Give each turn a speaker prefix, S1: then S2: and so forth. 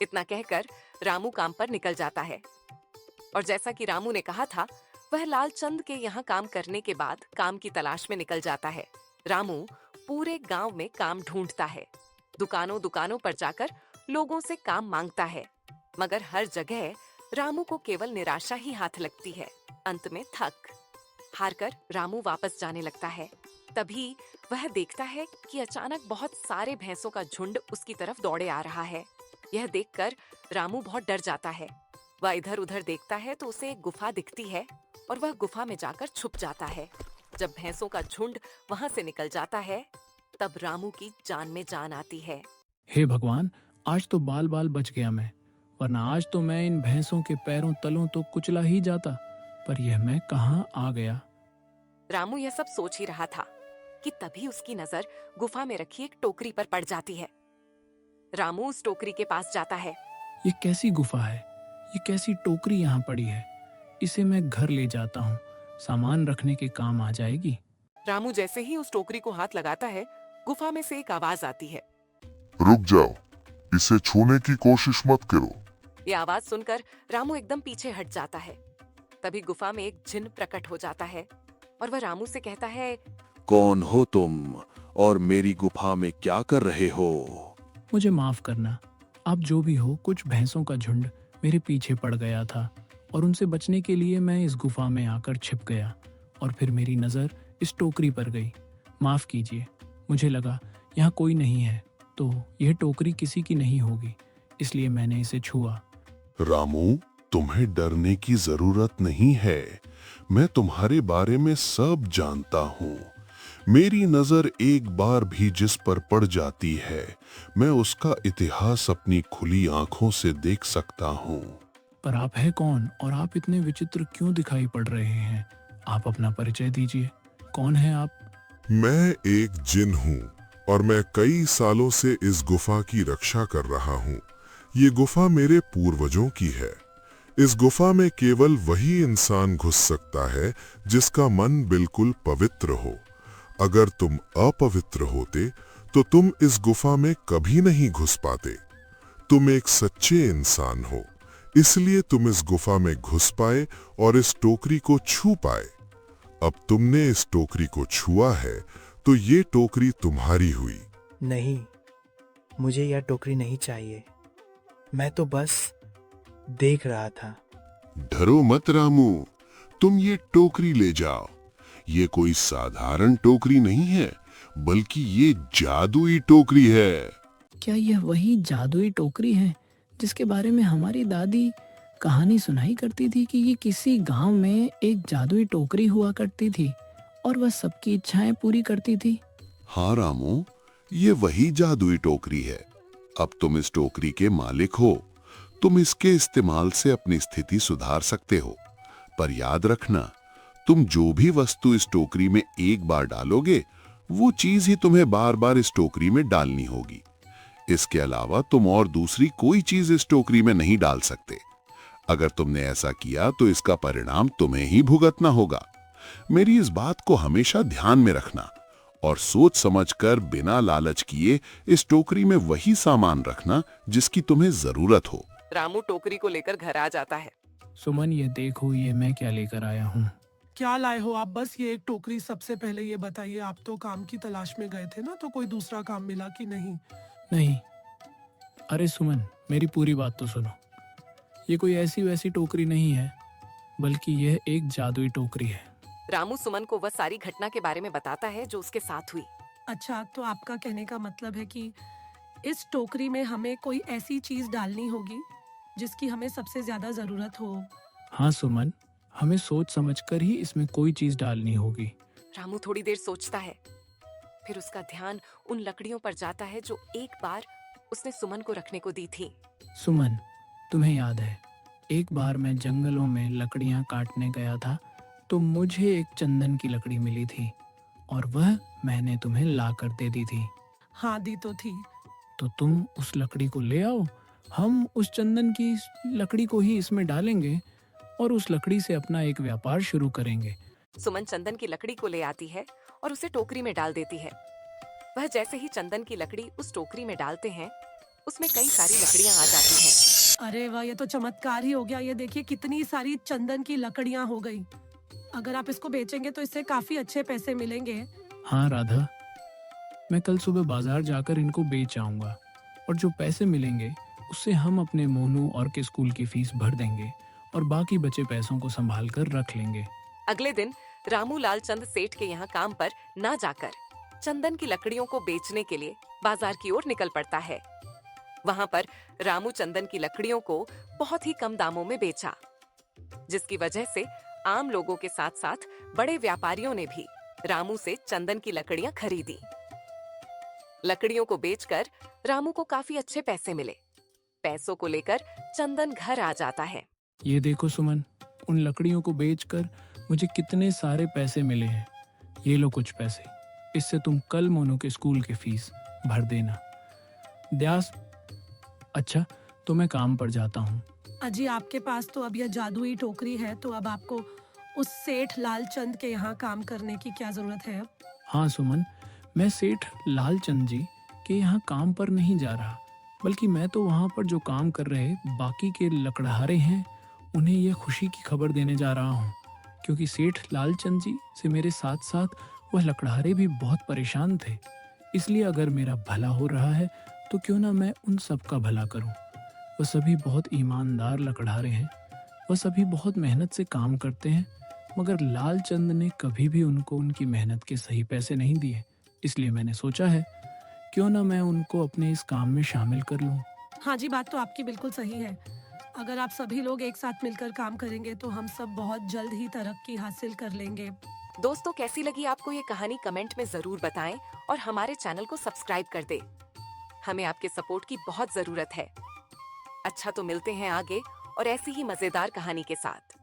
S1: इतना कहकर रामू काम पर निकल जाता है। और जैसा कि रामू ने कहा था, वह लालचंद के यहाँ काम करने के बाद काम की तलाश में निकल जाता है। रामू पूरे गांव में काम ढूंढता है, दुकानों दुकानों पर जाकर लोगों से काम मांगता है, मगर हर जगह रामू को केवल निराशा ही हाथ लगती है। अंत में थक हारकर रामू वापस जाने लगता है। तभी वह देखता है कि अचानक बहुत सारे भैंसों का झुंड उसकी तरफ दौड़े आ रहा है। यह देखकर रामू बहुत डर जाता है। वह इधर उधर देखता है तो उसे एक गुफा दिखती है और वह गुफा में जाकर छुप जाता है। जब भैंसों का झुंड वहां से निकल जाता है, तब रामू की जान में जान आती है।
S2: हे भगवान, आज तो बाल बाल बच गया मैं, वरना आज तो मैं इन भैंसों के पैरों तलों तो कुचला ही जाता। पर यह मैं कहाँ आ गया।
S1: रामू यह सब सोच ही रहा था कि तभी उसकी नजर गुफा में रखी एक टोकरी पर पड़ जाती है। रामू उस टोकरी के पास जाता है।
S2: ये कैसी गुफा है, ये कैसी टोकरी यहाँ पड़ी है। इसे मैं घर ले जाता हूँ, सामान रखने के काम आ जाएगी।
S1: रामू जैसे ही उस टोकरी को हाथ लगाता है, गुफा में से एक आवाज आती है।
S3: रुक जाओ, इसे छूने की कोशिश मत करो।
S1: ये आवाज सुनकर रामू एकदम पीछे हट जाता है। तभी गुफा में एक जिन्न प्रकट हो जाता है और वह रामू से कहता है,
S4: कौन हो तुम और मेरी गुफा में क्या कर रहे हो?
S2: मुझे माफ करना, आप जो भी हो, कुछ भैंसों का झुंड मेरे पीछे पड़ गया था और उनसे बचने के लिए मैं इस गुफा में आकर छिप गया और फिर मेरी नज़र इस टोकरी पर गई। माफ कीजिए, मुझे लगा यहाँ कोई नहीं है तो यह टोकरी किसी की नहीं होगी, इसलिए मैंने इसे छुआ।
S3: रामू, तुम्हें डरने की जरूरत नहीं है। मैं तुम्हारे बारे में सब जानता हूँ। मेरी नजर एक बार भी जिस पर पड़ जाती है, मैं उसका इतिहास अपनी खुली आंखों से देख सकता हूँ।
S2: पर आप हैं कौन और आप इतने विचित्र क्यों दिखाई पड़ रहे हैं? आप अपना परिचय दीजिए, कौन है आप?
S3: मैं एक जिन हूँ और मैं कई सालों से इस गुफा की रक्षा कर रहा हूँ। ये गुफा मेरे पूर्वजों की है। इस गुफा में केवल वही इंसान घुस सकता है जिसका मन बिल्कुल पवित्र हो। अगर तुम अपवित्र होते तो तुम इस गुफा में कभी नहीं घुस पाते। तुम एक सच्चे इंसान हो, इसलिए तुम इस गुफा में घुस पाए और इस टोकरी को छू पाए। अब तुमने इस टोकरी को छुआ है तो ये टोकरी तुम्हारी हुई।
S5: नहीं, मुझे यह टोकरी नहीं चाहिए। मैं तो बस देख रहा था।
S3: डरो मत रामू, तुम ये टोकरी ले जाओ। ये कोई साधारण टोकरी नहीं है, बल्कि ये जादुई टोकरी है।
S2: क्या यह वही जादुई टोकरी है जिसके बारे में हमारी दादी कहानी सुनाई करती थी कि ये किसी गांव में एक जादुई टोकरी हुआ करती थी और वह सबकी इच्छाएं पूरी करती थी?
S3: हाँ रामू, ये वही जादुई टोकरी है। अब तुम इस टोकरी के मालिक हो। तुम इसके इस्तेमाल से अपनी स्थिति सुधार सकते हो। पर याद रखना, तुम जो भी वस्तु इस टोकरी में एक बार डालोगे, वो चीज ही तुम्हें बार बार इस टोकरी में डालनी होगी। इसके अलावा तुम और दूसरी कोई चीज इस टोकरी में नहीं डाल सकते। अगर तुमने ऐसा किया तो इसका परिणाम तुम्हें ही भुगतना होगा। मेरी इस बात को हमेशा ध्यान में रखना और सोच समझकर बिना लालच किए इस टोकरी में वही सामान रखना जिसकी तुम्हें जरूरत हो।
S1: रामू टोकरी को लेकर घर आ जाता है।
S2: सुमन, ये देखो, ये मैं क्या लेकर आया हूँ।
S6: क्या लाए हो आप? बस ये एक टोकरी। सबसे पहले ये बताइए, आप तो काम की तलाश में गए थे ना, तो कोई दूसरा काम मिला कि नहीं?
S2: नहीं, अरे सुमन, मेरी पूरी बात तो सुनो। ये कोई ऐसी वैसी टोकरी नहीं है, बल्कि यह एक जादुई टोकरी है।
S1: रामू सुमन को वह सारी घटना के बारे में बताता है जो उसके साथ हुई।
S6: अच्छा, तो आपका कहने का मतलब है कि इस टोकरी में हमें कोई ऐसी चीज डालनी होगी जिसकी हमें सबसे ज्यादा जरूरत हो।
S2: हाँ सुमन, हमें सोच समझकर ही इसमें कोई चीज डालनी होगी।
S1: रामू थोड़ी देर सोचता है, फिर उसका ध्यान उन लकड़ियों पर जाता है जो एक बार उसने सुमन को रखने को दी थी।
S2: सुमन, तुम्हें याद है, एक बार मैं जंगलों में लकड़ियां काटने गया था तो मुझे एक चंदन की लकड़ी मिली थी और वह मैंने तुम्हें ला कर दे दी थी।
S6: हाँ, दी तो थी।
S2: तो तुम उस लकड़ी को ले आओ, हम उस चंदन की लकड़ी को ही इसमें डालेंगे और उस लकड़ी से अपना एक व्यापार शुरू करेंगे।
S1: सुमन चंदन की लकड़ी को ले आती है और उसे टोकरी में डाल देती है। वह जैसे ही चंदन की लकड़ी उस टोकरी में डालते हैं, उसमें कई सारी लकड़ियां आ जाती हैं।
S6: अरे वाह, ये तो चमत्कार ही हो गया। ये देखिए कितनी सारी चंदन की लकड़ियां हो गई। अगर आप इसको बेचेंगे तो इससे काफी अच्छे पैसे मिलेंगे।
S2: हाँ राधा, मैं कल सुबह बाजार जाकर इनको बेच आऊंगा और जो पैसे मिलेंगे उससे हम अपने मोनू और के स्कूल की फीस भर देंगे और बाकी बचे पैसों को संभाल कर रख लेंगे।
S1: अगले दिन रामू लालचंद सेठ के यहाँ काम पर ना जाकर चंदन की लकड़ियों को बेचने के लिए बाजार की ओर निकल पड़ता है। वहां पर रामू चंदन की लकड़ियों को बहुत ही कम दामों में बेचा, जिसकी वजह से आम लोगों के साथ साथ बड़े व्यापारियों ने भी रामू से चंदन की लकड़ियां खरीदी। लकड़ियों को बेचकर रामू को काफी अच्छे पैसे मिले। पैसों को लेकर चंदन घर आ जाता है।
S2: ये देखो सुमन, उन लकड़ियों को बेचकर मुझे कितने सारे पैसे मिले हैं। ये लो कुछ पैसे, इससे तुम कल मोनू के स्कूल की फीस भर देना। द्यास, अच्छा तो मैं काम पर जाता हूँ।
S6: अजी, आपके पास तो अब यह जादुई टोकरी है, तो अब आपको उस सेठ लालचंद के यहाँ काम करने की क्या जरूरत है अब?
S2: हाँ सुमन, मैं सेठ लालचंद जी के यहाँ काम पर नहीं जा रहा, बल्कि मैं तो वहाँ पर जो काम कर रहे बाकी के लकड़हारे हैं उन्हें यह खुशी की खबर देने जा रहा हूँ, क्योंकि सेठ लालचंद जी से मेरे साथ साथ वह लकड़हारे भी बहुत परेशान थे। इसलिए अगर मेरा भला हो रहा है तो क्यों ना मैं उन सब का भला करूं। वह सभी बहुत ईमानदार लकड़हारे हैं, वह सभी बहुत मेहनत से काम करते हैं, मगर लालचंद ने कभी भी उनको उनकी मेहनत के सही पैसे नहीं दिए। इसलिए मैंने सोचा है क्यों ना मैं उनको अपने इस काम में शामिल कर लूं।
S6: हाँ जी, बात तो आपकी बिल्कुल सही है। अगर आप सभी लोग एक साथ मिलकर काम करेंगे तो हम सब बहुत जल्द ही तरक्की हासिल कर लेंगे।
S1: दोस्तों, कैसी लगी आपको ये कहानी कमेंट में जरूर बताएं और हमारे चैनल को सब्सक्राइब कर दें। हमें आपके सपोर्ट की बहुत जरूरत है। अच्छा, तो मिलते हैं आगे और ऐसी ही मजेदार कहानी के साथ।